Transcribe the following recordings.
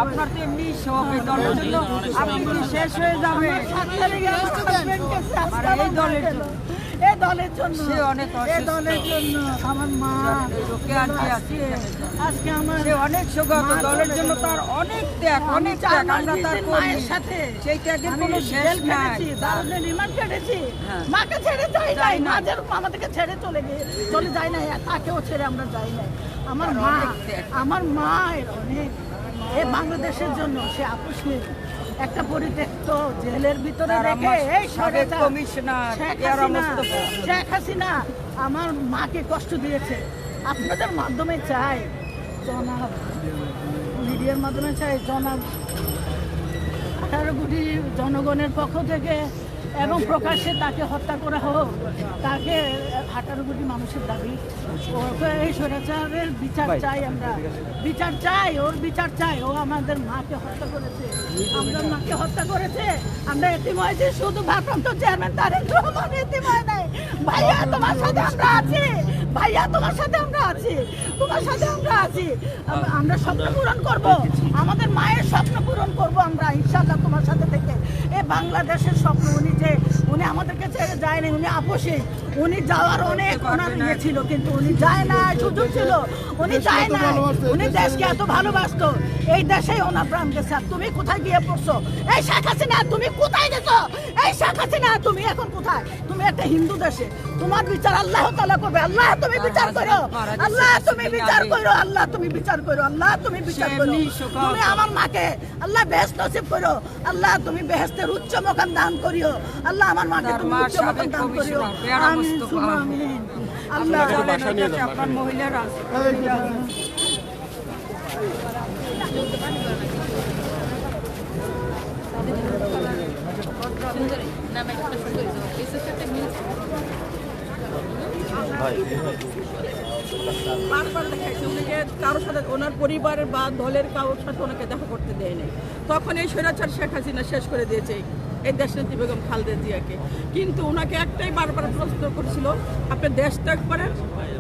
আপনার তো এমনি শখ এই দলের জন্য আপনি শেষ হয়ে যাবে এই দলের জন্য সে অনেক এই দলের জন্য আমার মা আজকে আমার সে অনেক শোকত দলের জন্য তার অনেক ত্যাগ আমরা তার মায়ের সাথে সেই ত্যাগের কোনো শেষ নাই। রিমান্ড কেটেছি, মাকে ছেড়ে যাই নাই, মা যেরকম আমাদেরকে ছেড়ে চলে যায় না, তাকেও ছেড়ে আমরা যাই নাই। আমার মায়ের অনেক এই বাংলাদেশের জন্য সে আপোষ নেই। একটা পরিত্যক্ত জেলের ভিতরে রেখে এই শেখ হাসিনা আমার মাকে কষ্ট দিয়েছে। আপনাদের মাধ্যমে চাই, জনাব মিডিয়ার মাধ্যমে চাই, জনাব 18 কোটি জনগণের পক্ষ থেকে এবং প্রকাশ্যে তাকে হত্যা করা হোক। তাকে 18 কোটি মানুষের দাবি, এই স্বৈরাচারের বিচার চাই, আমরা বিচার চাই, ওর বিচার চাই। ও আমাদের মাকে হত্যা করেছে, আমাদের মাকে হত্যা করেছে। আমরা এতিম হয়েছি, শুধু ভারপ্রাপ্ত চেয়ারম্যান তারেক রহমান এতিম হয় নাই। ভাইয়া তোমার সাথে আমরা আছি, ভাইয়া তোমার সাথে আমরা আছি, তোমার সাথে আমরা আছি। আমরা স্বপ্ন পূরণ করব, আমাদের মায়ের স্বপ্ন পূরণ করব আমরা ইনশাআল্লাহ তোমার সাথে থেকে। এই বাংলাদেশের স্বপ্ন উনি আমাদেরকে ছেড়ে যায় না, উনি আপোষী। উনি যাওয়ার অনেক ওনার ইয়ে ছিল, কিন্তু উনি যায় না, সুযোগ ছিল, উনি যায় না। উনি দেশকে এত ভালোবাসতো, এই দেশেই ওনার প্রাণ গেছে। আর তুমি কোথায় গিয়ে পড়ছো? এই শেখ হাসিনা তুমি কোথায় গেছো? এই শেখ হাসিনা তুমি এখন কোথায়? তুমি একটা হিন্দু দেশে, তোমার বিচার আল্লাহ তাআলা করবে। আল্লাহ তুমি বিচার করো, আল্লাহ তুমি বিচার করো, আল্লাহ তুমি বিচার করো, আল্লাহ তুমি বিচার করো। তুমি আমার মাকে আল্লাহ বেহেশত নসিব করো, আল্লাহ তুমি বেহেশতের উচ্চ মাকাম দান করিও, আল্লাহ আমার মাকে তুমি উচ্চ মাকাম দান করিও। আমিন সুম্মা আমিন। আল্লাহ আপনার মহিলারা বারবার দেখাইছে উনিকে কারোর সাথে, ওনার পরিবারের বা দলের কারোর সাথে ওনাকে দেখা করতে দেয় নাই। তখন এই স্বৈরাচার শেখ হাসিনা শেষ করে দিয়েছে এই দেশনেত্রী বেগম খালেদা জিয়াকে। কিন্তু ওনাকে একটাই বারবার প্রশ্ন করছিল, আপনি দেশ ত্যাগ করেন,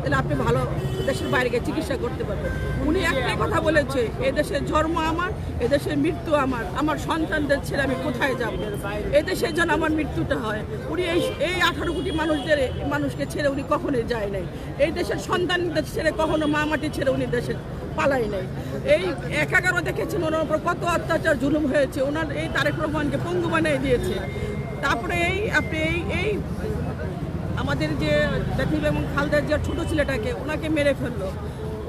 তাহলে আপনি ভালো দেশের বাইরে গিয়ে চিকিৎসা করতে পারবেন। উনি একটাই কথা বলেছে, এদেশের জন্ম আমার, এদেশের মৃত্যু আমার, আমার সন্তানদের ছেড়ে আমি কোথায় যাব, এদেশের জন্য আমার মৃত্যুটা হয়। উনি এই 18 কোটি মানুষকে ছেড়ে উনি কখনোই যায় নাই। এই দেশের সন্তানদের ছেড়ে কখনো মা মাটি ছেড়ে উনি দেশের পালাই নাই। এই 11 দেখেছেন ওনার উপর কত অত্যাচার জুলুম হয়েছে। ওনার এই তারেক রহমানকে পঙ্গু বানিয়ে দিয়েছে। তারপরে আপনি এই আমাদের যে নেত্রী বেগম খালেদা জিয়ার ছোট ছেলেটাকে ওনাকে মেরে ফেললো।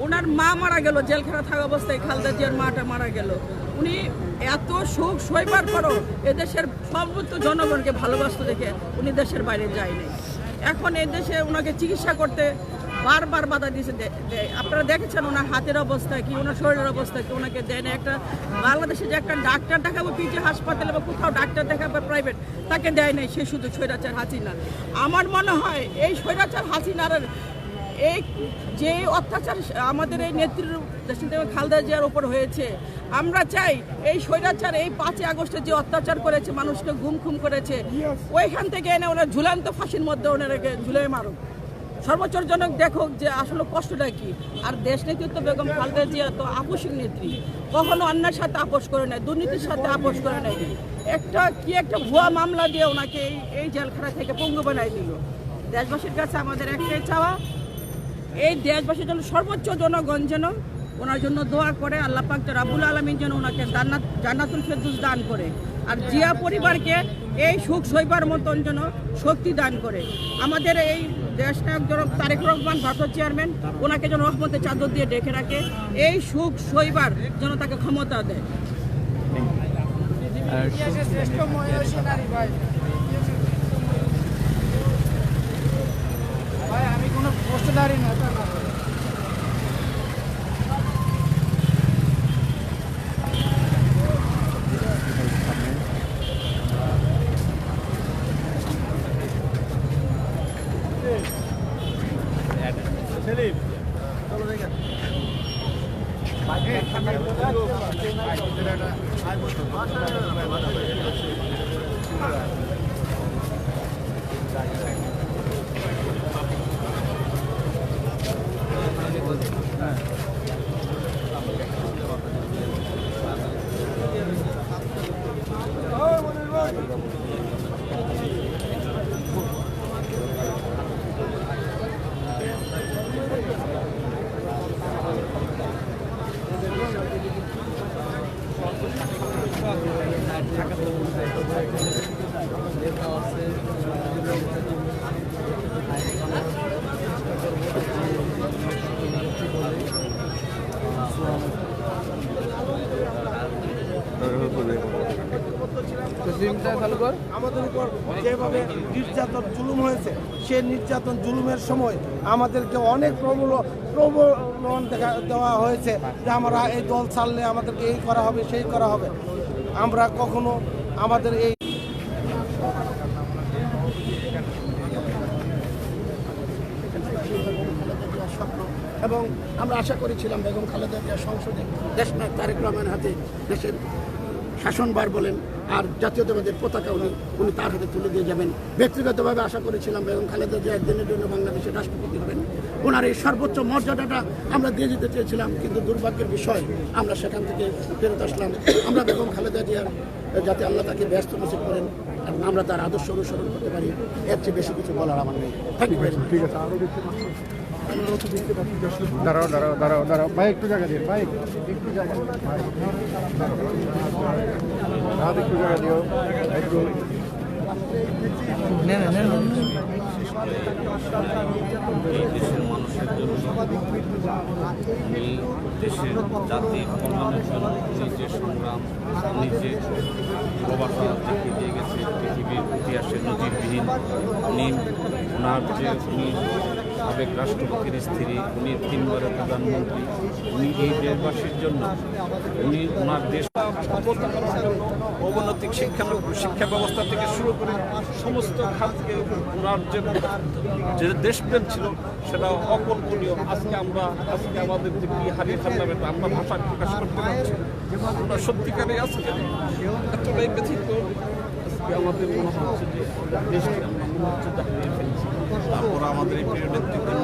ওনার মা মারা গেল, জেলখানা থাকা অবস্থায় খালেদা জিয়ার মাটা মারা গেল। উনি এত শোক সইবার পরও এদেশের সর্বোচ্চ জনগণকে ভালোবাসতে দেখে উনি দেশের বাইরে যায়নি। এখন এদেশে ওনাকে চিকিৎসা করতে বারবার বাধা দিয়েছে। আপনারা দেখেছেন ওনার হাতের অবস্থা কি, ওনার শরীরের অবস্থা কি, ওনাকে দেয় না। একটা বাংলাদেশে যে একটা ডাক্তার দেখাবো পিজি হাসপাতালে বা কোথাও ডাক্তার দেখাবো প্রাইভেট, তাকে দেয় নাই। সে শুধু স্বৈরাচার হাসিনা। আমার মনে হয় এই স্বৈরাচার হাসিনার এই যে অত্যাচার আমাদের এই নেত্রীর খালেদা জিয়ার উপর হয়েছে, আমরা চাই এই স্বৈরাচার এই 5 আগস্টে যে অত্যাচার করেছে, মানুষকে গুম খুম করেছে, ওইখান থেকে এনে ওনার ঝুলান্ত ফাঁসির মধ্যে ওনারাকে ঝুলাই মারুক। সর্বোচ্চজনক দেখুক যে আসলে কষ্টটা কি। আর দেশ নেতৃত্ব বেগম খালেদা জিয়া তো আপোষী নেত্রী, কখনো অন্যের সাথে আপোষ করে নাই, দুর্নীতির সাথে আপোষ করে নাই। একটা ভুয়া মামলা দিয়ে ওনাকে এই জেলখানা থেকে পঙ্গু বানাই দিল। দেশবাসীর কাছে আমাদের একটাই চাওয়া, এই দেশবাসীর জন্য সর্বোচ্চ জনগণ যেন ওনার জন্য দোয়া করে, আল্লাহ পাক রাব্বুল আলামিন যেন ওনাকে জান্নাতুল ফেরদৌস দান করে। আর জিয়া পরিবারকে এই সুখ সইবার মতন যেন শক্তি দান করে। আমাদের এই দেশ নায়ক জনাব তারেক রহমান ভারপ্রাপ্ত চেয়ারম্যান, ওনাকে যেন রহমতের চাদর দিয়ে ডেকে রাখে, এই সুখ সইবার যেন তাকে ক্ষমতা দেয়। আমি কোনো পোস্টদারি না। আমাদের উপর যেভাবে নির্যাতন জুলুম হয়েছে, সেই নির্যাতন জুলুমের সময় আমাদেরকে অনেক প্রবলন দেওয়া হয়েছে যে আমরা এই দল ছাড়লে আমাদেরকে এই করা হবে সেই করা হবে। আমরা কখনো আমাদের এই এবং আমরা আশা করেছিলাম বেগম খালেদা জিয়া সংসদে দেশনায়ক তারেক রহমানের হাতে দেশের শাসনভার বলেন আর জাতীয়তাবাদের পতাকা উনি তার হাতে তুলে দিয়ে যাবেন। ব্যক্তিগতভাবে আশা করেছিলাম বেগম খালেদা জিয়া একদিনের জন্য বাংলাদেশের রাষ্ট্রপতি হবেন, ওনার এই সর্বোচ্চ মর্যাদাটা আমরা দিয়ে যেতে চেয়েছিলাম, কিন্তু দুর্ভাগ্যের বিষয় আমরা সেখান থেকে ফেরত আসলাম। আমরা বেগম খালেদা জিয়ার যাতে আল্লাহ তাকে ব্যস্ত নসিব করেন এবং আমরা তার আদর্শ অনুসরণ করতে পারি, এর চেয়ে বেশি কিছু বলার আমার নেই। Thank you very much. ঠিক আছে, আরও দাঁড়াও ভাই, একটু জায়গা দিন ভাই, একটু জায়গা দিও একটু। এই দেশের মানুষের জন্য উনি দেশের জাতির কল্যাণের জন্য উনি যে সংগ্রাম নিজে প্রবাসী দেখিয়ে দিয়ে গেছে পৃথিবীর ইতিহাসের নজিরবিহীন। ওনার যে উনি সাবেক রাষ্ট্রপতির স্ত্রী, উনি 3 বারের প্রধানমন্ত্রী, উনি এই দেশবাসীর জন্য উনি ওনার দেশ অবনতিক শিক্ষা ব্যবস্থা থেকে শুরু করে সমস্ত খাতকে ওনার যে দেশপ্রেম ছিল সেটা অকল্পনীয়। আজকে আমাদের যে কি হারিয়ে ফেললাম এটা আমরা ভাষায় প্রকাশ করতে পারছি। আমরা সত্যিকারে আজকে এতটাই ব্যথিত, আজকে আমাদের মনে হচ্ছে যে দেশকে আমরা মনে হচ্ছে হারিয়ে ফেলছি। তারপর আমাদের এই প্রিয় নেতৃত্বের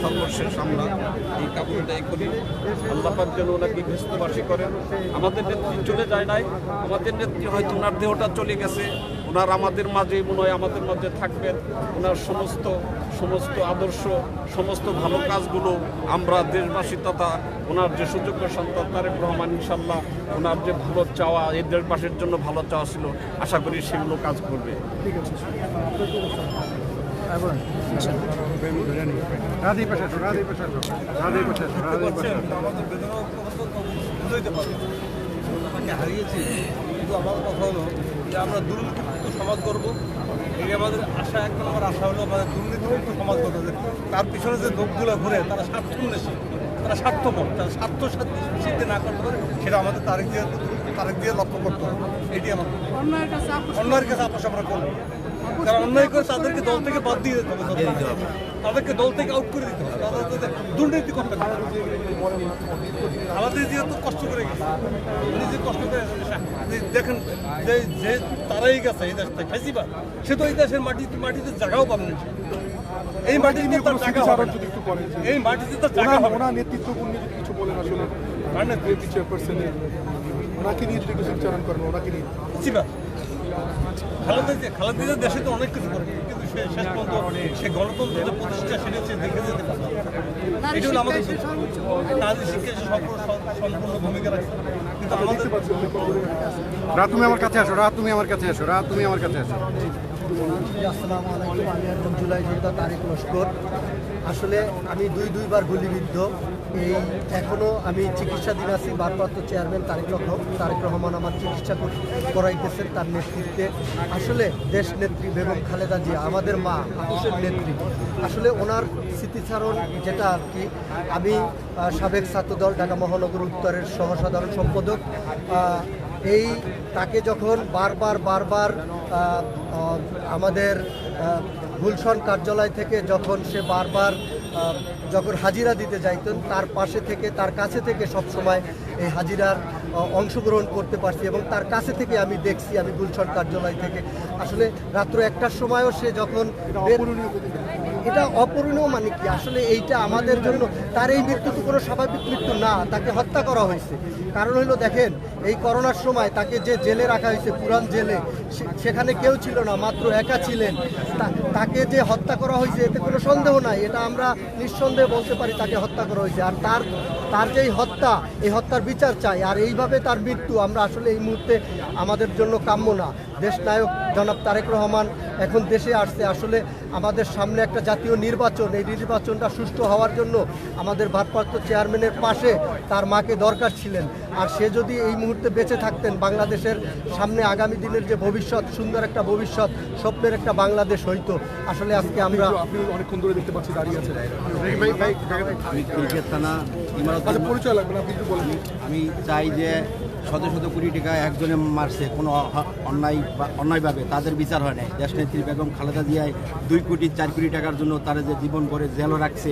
সর্বশেষ আমরা এই কামনাটাই করি, আল্লাহ পাক যেন ওনাকে ব্যস্তবাসী করেন। আমাদের নেত্রী চলে যায় নাই, আমাদের নেত্রী হয়তো ওনার দেহটা চলে গেছে, ওনার আমাদের মাঝে মনে হয় আমাদের মাঝে থাকবেন। ওনার সমস্ত আদর্শ, সমস্ত ভালো কাজগুলো আমরা দেশবাসী তথা ওনার যে সুযোগ্য সন্তান তারেক রহমান ইনশাল্লাহ ওনার যে ভালো চাওয়া, এই দেশবাসীর জন্য ভালো চাওয়া ছিল, আশা করি সেগুলো কাজ করবে। হারিয়েছি, কিন্তু আমার কথা হলো যে আমরা দুর্নীতিমুক্ত সমাজ করবো। এই আমাদের আশা, এক নম্বর আশা হলো আমাদের দুর্নীতিমুক্ত সমাজ করবো। তার পিছনে যে লোকগুলো ঘুরে তারা স্বার্থন্বেষী, তারা স্বার্থপর, তারা স্বার্থ সিদ্ধি না করতে পারে, সেটা আমাদের তারেক দিয়ে লক্ষ্য করতে হবে। এটি আমার অন্যায়ের কাছে আপোষ আমরা করবো। যারা অন্যায় করে তাদেরকে দল থেকে বাদ দিয়ে দিতে হবে, তাদেরকে দল থেকে আউট করে দিতে হবে, তাদের দুর্নীতি করতে হবে। আমাদের যেহেতু কষ্ট করে গেছে, নিজে কষ্ট করে দেখেন যে তারাই গেছে এই দেশ থেকে ফেসিবাদ, সে তো এই দেশের মাটিতে জায়গাও পাবে না। এই মাটিতে তার জায়গা হবে না, এই মাটিতে তার জায়গা হবে না। নেতৃত্ব কিছু বলেন আসলে ওনাকে নিয়ে যদি কিছু উচ্চারণ করেন, ওনাকে নিয়ে খালেদা দেশে তো অনেক কিছু করে, কিন্তু সে শেষ পর্যন্ত সে গণতন্ত্র যে প্রতিষ্ঠা সেটা হচ্ছে দেখে যেতে পারে। এটা হলো আমাদের নারী শিক্ষা সম্পূর্ণ ভূমিকা রাখে। কিন্তু আমাদের তুমি আমার কাছে আসো, তুমি আমার কাছে আসো। আসসালামু আলাইকুম, আমি একজন জুলাই যোদ্ধা তারেক লস্কর। আসলে আমি দুইবার গুলিবিদ্ধ। এখনও আমি চিকিৎসাধীন আছি। ভারপ্রাপ্ত চেয়ারম্যান তারেক রহমান আমার চিকিৎসা করাইতেছেন তার নেতৃত্বে। আসলে দেশ নেত্রী বেগম খালেদা জিয়া আমাদের মা, মানুষের নেত্রী। আসলে ওনার স্মৃতিচারণ যেটা আর কি, আমি সাবেক ছাত্রদল ঢাকা মহানগর উত্তরের সহসাধারণ সম্পাদক। তাকে যখন বারবার আমাদের গুলশন কার্যালয় থেকে যখন সে যখন হাজিরা দিতে যাইতেন, তার কাছে থেকে সবসময় এই হাজিরার অংশগ্রহণ করতে পারছি এবং তার কাছে থেকে আমি দেখছি, আমি গুলশন কার্যালয় থেকে আসলে রাত্র 1টার সময়ও সে যখন এটা অপূরণীয়, মানে কি আসলে এইটা আমাদের জন্য, তার এই মৃত্যু তো কোনো স্বাভাবিক মৃত্যু না, তাকে হত্যা করা হয়েছে। কারণ হলো দেখেন, এই করোনার সময় তাকে যে জেলে রাখা হয়েছে, পুরান জেলে, সেখানে কেউ ছিল না, মাত্র একা ছিলেন। তাকে যে হত্যা করা হয়েছে এতে কোনো সন্দেহ নাই, এটা আমরা নিঃসন্দেহে বলতে পারি তাকে হত্যা করা হয়েছে। আর তার যেই হত্যা, এই হত্যার বিচার চাই। আর এইভাবে তার মৃত্যু আমরা আসলে এই মুহূর্তে আমাদের জন্য কাম্য না। দেশনায়ক জনাব তারেক রহমান এখন দেশে আসছে। আসলে আমাদের সামনে একটা জাতীয় নির্বাচন, এই নির্বাচনটা সুষ্ঠু হওয়ার জন্য আমাদের ভারপ্রাপ্ত চেয়ারম্যানের পাশে তার মাকে দরকার ছিলেন। আর সে যদি এই মুহূর্তে বেঁচে থাকতেন, বাংলাদেশের সামনে আগামী দিনের যে ভবিষ্যৎ, সুন্দর একটা ভবিষ্যৎ, স্বপ্নের একটা বাংলাদেশ হইতো। আসলে আজকে আমরা আপনি অনেকক্ষণ ধরে দেখতে পাচ্ছি দাঁড়িয়ে আছে। আমি ক্রিকেট থানা ইমারত পরিচয় লাগবে না, আপনি একটু বলেন। আমি চাই যে শত শত কোটি টাকা একজনে মারছে, কোনো অন্যায়ভাবে তাদের বিচার হয় নাই। দেশনেত্রী বেগম খালেদা জিয়ায় 2 কোটি 4 কোটি টাকার জন্য তারা যে জীবন করে জেলও রাখছে,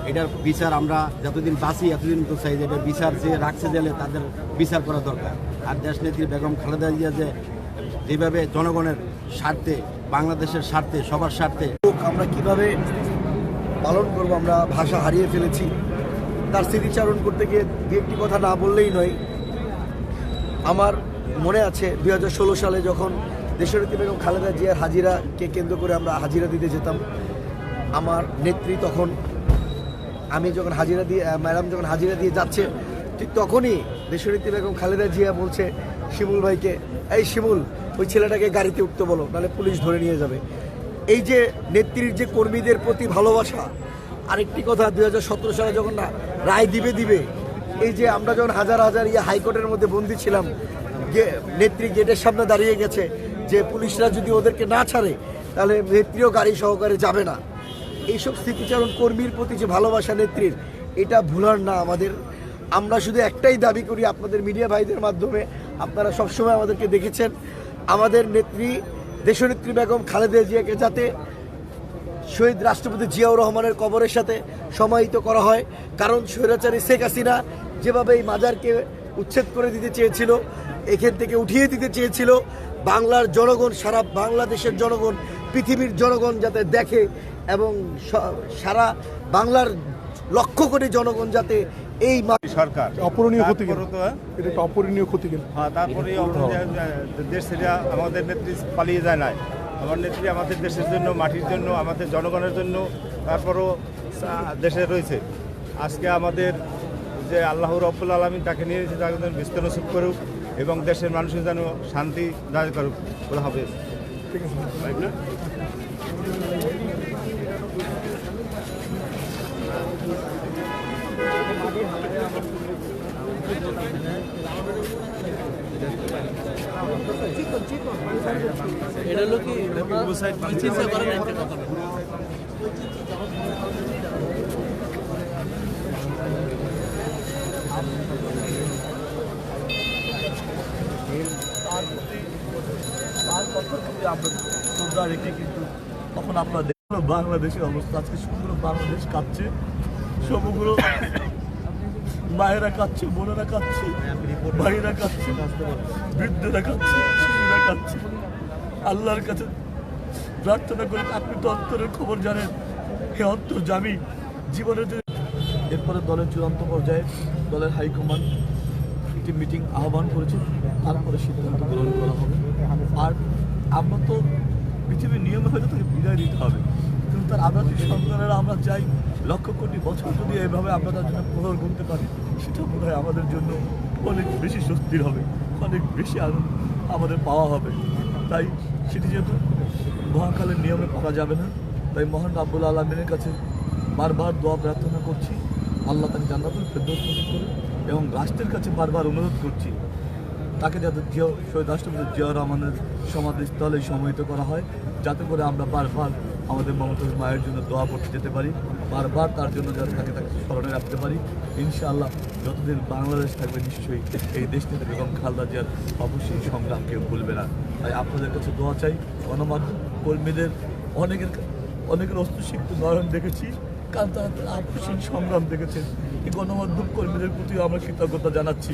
এটার বিচার আমরা যতদিন বাঁচি এতদিন তো চাই যে এটার বিচার যে রাখছে জেলে তাদের বিচার করা দরকার। আর দেশনেত্রী বেগম খালেদা জিয়া যে যেভাবে জনগণের স্বার্থে, বাংলাদেশের স্বার্থে, সবার স্বার্থে আমরা কিভাবে পালন করব, আমরা ভাষা হারিয়ে ফেলেছি। তার স্মৃতিচারণ করতে গিয়ে দু একটি কথা না বললেই নয়। আমার মনে আছে 2016 সালে যখন দেশনেত্রী বেগম খালেদা জিয়ার হাজিরাকে কেন্দ্র করে আমরা হাজিরা দিতে যেতাম, আমার নেত্রী তখন, আমি যখন ম্যাডাম যখন হাজিরা দিয়ে যাচ্ছে, ঠিক তখনই দেশনেত্রী বেগম খালেদা জিয়া বলছে শিমুল ভাইকে, এই শিমুল, ওই ছেলেটাকে গাড়িতে উঠতে বলো, নাহলে পুলিশ ধরে নিয়ে যাবে। এই যে নেত্রীর যে কর্মীদের প্রতি ভালোবাসা। আরেকটি কথা, 2017 সালে যখন রায় দিবে, এই যে আমরা যখন হাজার হাজার হাইকোর্টের মধ্যে বন্দী ছিলাম, নেত্রী গেটের সামনে দাঁড়িয়ে গেছে যে পুলিশরা যদি ওদেরকে না ছাড়ে তাহলে নেত্রীও গাড়ি সহকারে যাবে না। এইসব স্মৃতিচারণ, কর্মীর প্রতি যে ভালোবাসা নেত্রীর, এটা ভুলার না আমাদের। আমরা শুধু একটাই দাবি করি, আপনাদের মিডিয়া ভাইদের মাধ্যমে আপনারা সবসময় আমাদেরকে দেখেছেন, আমাদের নেত্রী দেশনেত্রী বেগম খালেদা জিয়াকে যাতে শহীদ রাষ্ট্রপতি জিয়াউর রহমানের কবরের সাথে সমাহিত করা হয়। কারণ স্বৈরাচারী শেখ হাসিনা যেভাবে এই মাজারকে উচ্ছেদ করে দিতে চেয়েছিল, এখান থেকে উঠিয়ে দিতে চেয়েছিল, বাংলার জনগণ, সারা বাংলাদেশের জনগণ, পৃথিবীর জনগণ যাতে দেখে এবং সারা বাংলার লক্ষ কোটি জনগণ যাতে এই সরকার অপূরণীয় ক্ষতি, এটা একটা অপূরণীয় ক্ষতি। হ্যাঁ, তারপরে দেশ ছেড়ে আমাদের নেত্রী পালিয়ে যায় নাই। আমার নেত্রী আমাদের দেশের জন্য, মাটির জন্য, আমাদের জনগণের জন্য তারপরও দেশে রয়েছে। আজকে আমাদের যে আল্লাহ রাব্বুল আলামিন তাকে নিয়ে এসে তাকে যেন বিস্তার নসিব করুক এবং দেশের মানুষের যেন শান্তি দান করুক। বলা হবে ঠিক আছে না? এটা হলো কি চিন্তা করেন একটা কথা। শ্রদ্ধা রেখে কিন্তু তখন আপনারা দেখুন বাংলাদেশের অবস্থা। আজকে সমগ্র বাংলাদেশ কাঁদছে, সমগ্র মায়েরা কাঁদছে, বোনেরা কাঁদছে, ভাইয়েরা কাঁদছে, বৃদ্ধরা কাঁদছে, শিশুরা কাঁদছে। আল্লাহর কাছে প্রার্থনা করি, আপনি তো অন্তরের খবর জানেন, হে অন্তর্যামী জীবনের। এরপরে দলের চূড়ান্ত পর্যায়ে দলের হাইকমান্ড একটি মিটিং আহ্বান করেছে, তারপরে সিদ্ধান্ত গ্রহণ করা হবে। আর আমরা তো পৃথিবীর নিয়মে হয়তো তাকে বিদায় দিতে হবে, কিন্তু তার আদাতি সন্তানেরা আমরা চাই লক্ষ কোটি বছর যদি এভাবে আমরা তার জন্য প্রহর করতে পারি, সেটা বোধ হয় আমাদের জন্য অনেক বেশি স্বস্তির হবে, অনেক বেশি আনন্দ আমাদের পাওয়া হবে। তাই সেটি যেহেতু মহাকালের নিয়মে পাওয়া যাবে না, তাই মহান রাব্বুল আলামিনের কাছে বারবার দোয়া প্রার্থনা করছি, আল্লাহ তাকে জান্নাতুল ফেরদৌস নসিব করুন। এবং রাষ্ট্রের কাছে বারবার অনুরোধ করছি তাকে যাতে শহীদ রাষ্ট্রপতি জিয়াউর রহমানের সমাধিস্থলে সমাহিত করা হয়, যাতে করে আমরা বারবার আমাদের মমতাজ মায়ের জন্য দোয়া করতে যেতে পারি, বারবার তার জন্য যাতে তাকে স্মরণে রাখতে পারি। ইনশাআল্লাহ যতদিন বাংলাদেশ থাকবে নিশ্চয়ই এই দেশটিতে বেগম খালেদা জিয়ার অবশ্যই সংগ্রাম কেউ ভুলবে না। তাই আপনাদের কাছে দোয়া চাই। গণমাধ্যম কর্মীদের অনেকের অস্ত্রসিক্ত নয়ন দেখেছি, কারণ তারা আপসীন সংগ্রাম দেখেছেন। এই গণমাধ্যম কর্মীদের প্রতিও আমরা কৃতজ্ঞতা জানাচ্ছি।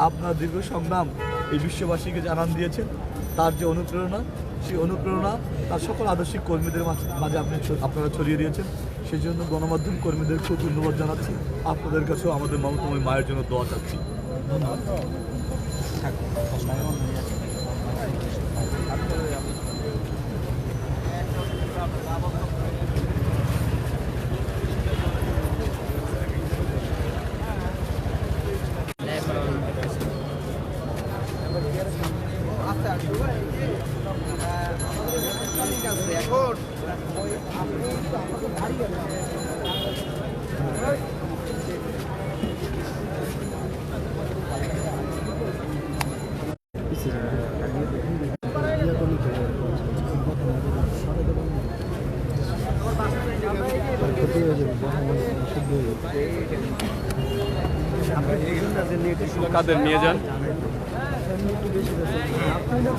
আপনার দীর্ঘ সংগ্রাম এই বিশ্ববাসীকে জানান দিয়েছেন, তার যে অনুপ্রেরণা, সেই অনুপ্রেরণা তার সকল আদর্শিক কর্মীদের মাঝে আপনারা ছড়িয়ে দিয়েছেন। সেই জন্য গণমাধ্যম কর্মীদের খুব ধন্যবাদ জানাচ্ছি। আপনাদের কাছেও আমাদের মমতাময়ী মায়ের জন্য দোয়া চাচ্ছি। ধন্যবাদ। কাদের নিয়ে যান?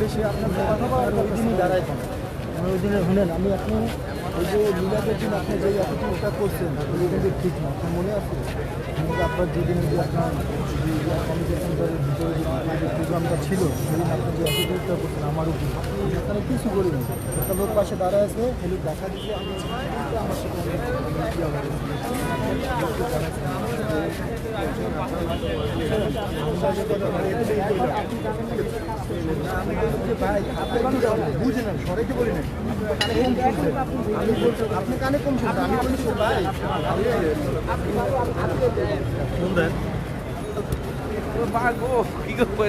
বেশি আপনার কথা বলার ওই দিনই দাঁড়ায় ওই দিনে শুনেন আমি আপনি ওই যে মিলাদের দিন আপনি যে ওটা করছেন ওই কিন্তু ঠিক না আপনার মনে আছে কিন্তু আপনার যেদিন যে আপনার কমিটি সেন্টারের ভিতরে যে প্রোগ্রামটা ছিল সেদিন আপনি যে অ্যাটিটিউডটা করছেন আমার উপর এখানে কিছু করিনি একটা লোক পাশে দাঁড়ায় আছে হেলুক দেখা দিচ্ছে আমি আমার সাথে ভাই বুঝে নেন সবাইকে বলি না আমি বলছি আপনি কানে কম শুনছেন আমি বলছি ভাই কি করবো